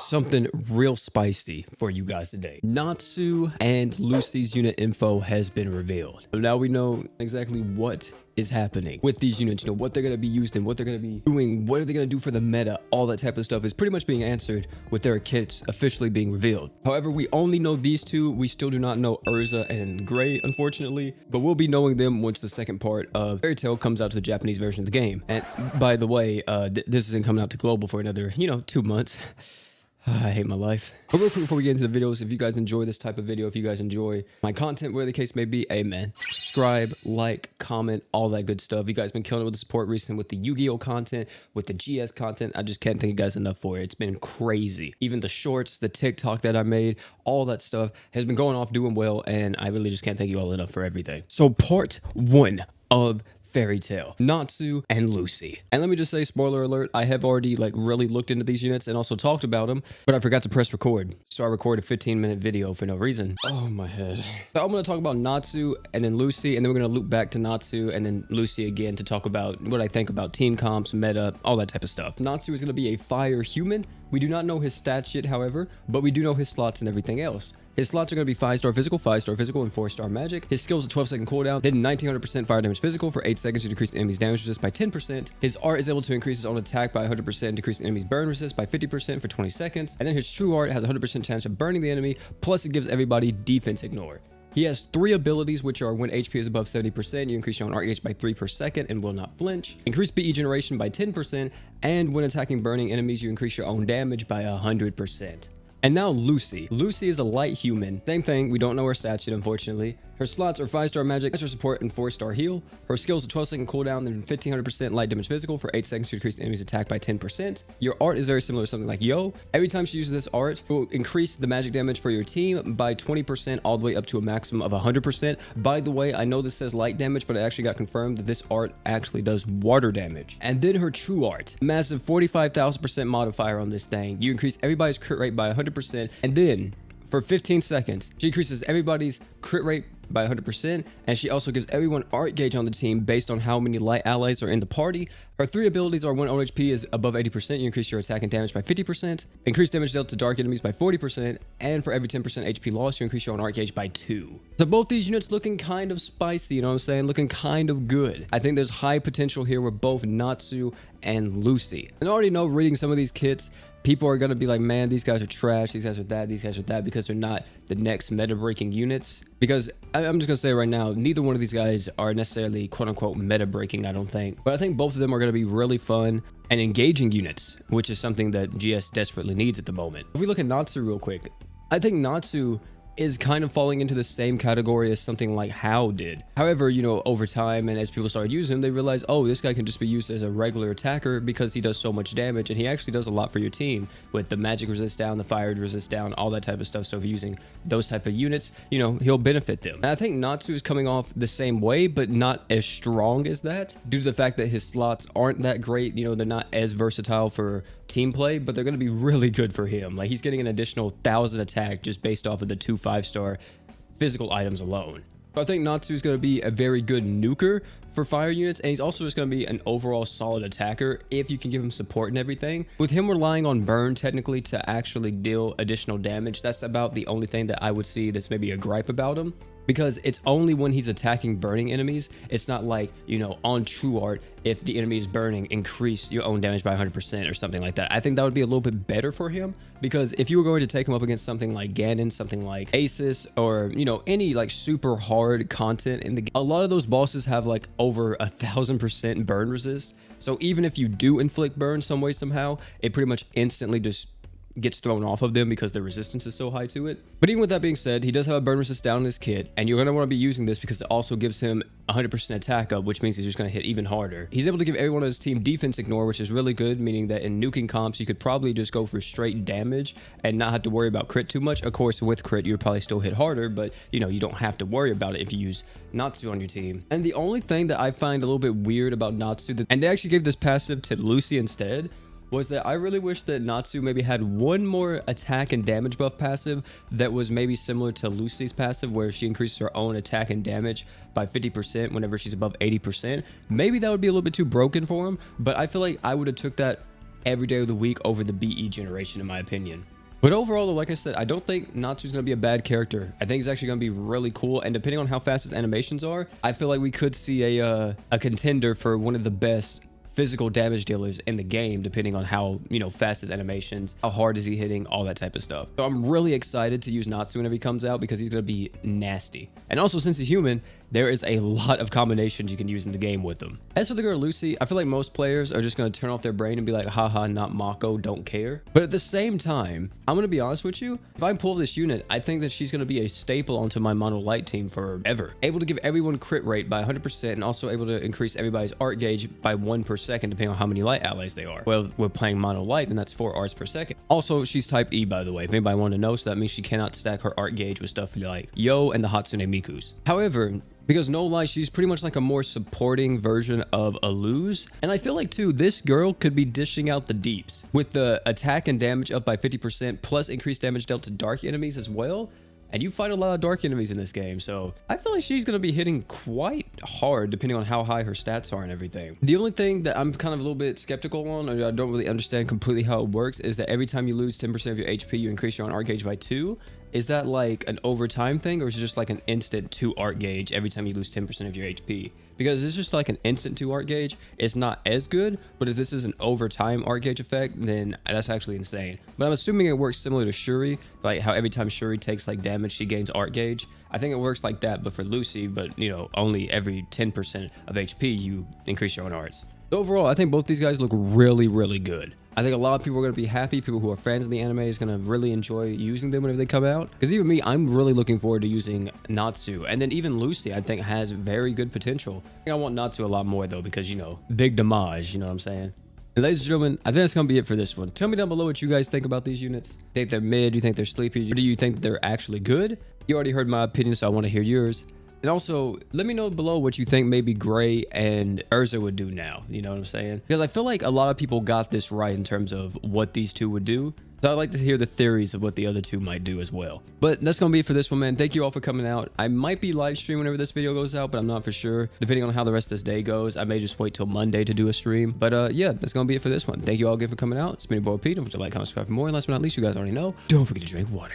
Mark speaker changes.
Speaker 1: something real spicy for you guys today. Natsu and Lucy's unit info has been revealed. So now we know exactly what is happening with these units, you know, what they're going to be used in, what they're going to be doing, what are they going to do for the meta, all that type of stuff is pretty much being answered with their kits officially being revealed. However, we only know these two. We still do not know Urza and Gray, unfortunately, but we'll be knowing them once the second part of Fairy Tail comes out to the Japanese version of the game. And by the way, this isn't coming out to global for another, 2 months. I hate my life. But real quick before we get into the videos, if you guys enjoy this type of video, if you guys enjoy my content, whatever the case may be, amen. Subscribe, like, comment, all that good stuff. You guys been killing it with the support recently with the Yu-Gi-Oh content, with the GS content. I just can't thank you guys enough for it. It's been crazy. Even the shorts, the TikTok that I made, all that stuff has been going off doing well, and I really just can't thank you all enough for everything. So part 1 of Fairy Tail, Natsu and Lucy. And let me just say, spoiler alert, I have already really looked into these units and also talked about them, but I forgot to press record. So I recorded a 15-minute video for no reason. Oh, my head. So I'm going to talk about Natsu and then Lucy, and then we're going to loop back to Natsu and then Lucy again to talk about what I think about team comps, meta, all that type of stuff. Natsu is going to be a fire human. We do not know his stats yet, however, but we do know his slots and everything else. His slots are going to be 5-star physical, 5-star physical, and 4-star magic. His skills a 12-second cooldown, then 1900% fire damage physical for 8 seconds to decrease the enemy's damage resist by 10%. His art is able to increase his own attack by 100%, decrease the enemy's burn resist by 50% for 20 seconds. And then his true art has a 100% chance of burning the enemy, plus it gives everybody defense ignore. He has 3 abilities, which are when HP is above 70%, you increase your own REH by 3 per second and will not flinch. Increase BE generation by 10%, and when attacking burning enemies, you increase your own damage by 100%. And now Lucy. Lucy is a light human. Same thing, we don't know her stats yet, unfortunately. Her slots are 5-star magic, extra support, and 4-star heal. Her skills a 12-second cooldown, then 1500% light damage physical for 8 seconds to decrease the enemy's attack by 10%. Your art is very similar to something like Yo. Every time she uses this art, it will increase the magic damage for your team by 20% all the way up to a maximum of 100%. By the way, I know this says light damage, but it actually got confirmed that this art actually does water damage. And then her true art, massive 45,000% modifier on this thing. You increase everybody's crit rate by 100%, and then for 15 seconds, she increases everybody's crit rate by 100%, and she also gives everyone art gauge on the team based on how many light allies are in the party. Her 3 abilities are when own HP is above 80%, you increase your attack and damage by 50%, increase damage dealt to dark enemies by 40%, and for every 10% HP loss, you increase your own art gauge by 2. So both these units looking kind of spicy, you know what I'm saying? Looking kind of good. I think there's high potential here with both Natsu and Lucy. And I already know reading some of these kits, people are going to be like, man, these guys are trash, these guys are that, these guys are that, because they're not the next meta-breaking units. Because I'm just going to say right now, neither one of these guys are necessarily quote-unquote meta-breaking, I don't think. But I think both of them are going to be really fun and engaging units, which is something that GS desperately needs at the moment. If we look at Natsu real quick, I think Natsu is kind of falling into the same category as something like How did. However, over time and as people started using him, they realized, oh, this guy can just be used as a regular attacker because he does so much damage, and he actually does a lot for your team with the magic resist down, the fire resist down, all that type of stuff. So if you're using those type of units, he'll benefit them. And I think Natsu is coming off the same way, but not as strong as that, due to the fact that his slots aren't that great. They're not as versatile for team play, but they're going to be really good for him. Like, he's getting an additional 1,000 attack just based off of the 2 5-star physical items alone. So I think Natsu is going to be a very good nuker for fire units, and he's also just going to be an overall solid attacker if you can give him support and everything. With him relying on burn technically to actually deal additional damage, that's about the only thing that I would see that's maybe a gripe about him. Because it's only when he's attacking burning enemies. It's not like, on true art, if the enemy is burning, increase your own damage by 100% or something like that. I think that would be a little bit better for him, because if you were going to take him up against something like Ganon, something like Asus, or, any super hard content in the game, a lot of those bosses have over 1,000% burn resist. So even if you do inflict burn some way, somehow, it pretty much instantly just gets thrown off of them because the resistance is so high to it. But even with that being said, he does have a burn resist down in his kit, and you're going to want to be using this because it also gives him 100% attack up, which means he's just going to hit even harder. He's able to give everyone on his team defense ignore, which is really good, meaning that in nuking comps, you could probably just go for straight damage and not have to worry about crit too much. Of course, with crit, you would probably still hit harder, but you don't have to worry about it if you use Natsu on your team. And the only thing that I find a little bit weird about Natsu, and they actually gave this passive to Lucy instead, was that I really wish that Natsu maybe had one more attack and damage buff passive that was maybe similar to Lucy's passive, where she increases her own attack and damage by 50% whenever she's above 80%. Maybe that would be a little bit too broken for him, but I feel like I would have took that every day of the week over the BE generation, in my opinion. But overall, like I said, I don't think Natsu's going to be a bad character. I think he's actually going to be really cool. And depending on how fast his animations are, I feel like we could see a contender for one of the best physical damage dealers in the game, depending on how, you know, fast his animations, how hard is he hitting, all that type of stuff. So I'm really excited to use Natsu whenever he comes out because he's going to be nasty. And also, since he's human, there is a lot of combinations you can use in the game with him. As for the girl Lucy, I feel like most players are just going to turn off their brain and be like, haha, not Mako, don't care. But at the same time, I'm going to be honest with you, if I pull this unit, I think that she's going to be a staple onto my mono light team forever. Able to give everyone crit rate by 100% and also able to increase everybody's art gauge by 1 per second, depending on how many light allies they are. Well, we're playing mono light, then that's 4 arts per second. Also, she's type E, by the way, if anybody wanted to know, so that means she cannot stack her art gauge with stuff like Yo and the Hatsune Miku's. However, because no lie, she's pretty much like a more supporting version of a Luz. And I feel like too, this girl could be dishing out the deeps with the attack and damage up by 50% plus increased damage dealt to dark enemies as well. And you fight a lot of dark enemies in this game, so I feel like she's going to be hitting quite hard depending on how high her stats are and everything. The only thing that I'm kind of a little bit skeptical on, or I don't really understand completely how it works, is that every time you lose 10% of your HP, you increase your own art gauge by 2. Is that like an overtime thing, or is it just like an instant 2 art gauge every time you lose 10% of your HP? Because it's just like an instant 2 art gauge, it's not as good, but if this is an overtime art gauge effect, then that's actually insane. But I'm assuming it works similar to Shuri, like how every time Shuri takes like damage, she gains art gauge. I think it works like that, but for Lucy, but you know, only every 10% of HP, you increase your own arts. Overall, I think both these guys look really, really good. I think a lot of people are going to be happy. People who are fans of the anime is going to really enjoy using them whenever they come out. Because even me, I'm really looking forward to using Natsu. And then even Lucy, I think, has very good potential. I think I want Natsu a lot more, though, because, you know, big damage, you know what I'm saying? And ladies and gentlemen, I think that's going to be it for this one. Tell me down below what you guys think about these units. Think they're mid? Do you think they're sleepy? Or do you think they're actually good? You already heard my opinion, so I want to hear yours. And also, let me know below what you think maybe Gray and Urza would do now. You know what I'm saying? Because I feel like a lot of people got this right in terms of what these two would do. So I'd like to hear the theories of what the other two might do as well. But that's going to be it for this one, man. Thank you all for coming out. I might be live streaming whenever this video goes out, but I'm not for sure. Depending on how the rest of this day goes, I may just wait till Monday to do a stream. But yeah, that's going to be it for this one. Thank you all again for coming out. It's been your boy Pete. Don't forget to like, comment, subscribe for more. And last but not least, you guys already know, don't forget to drink water.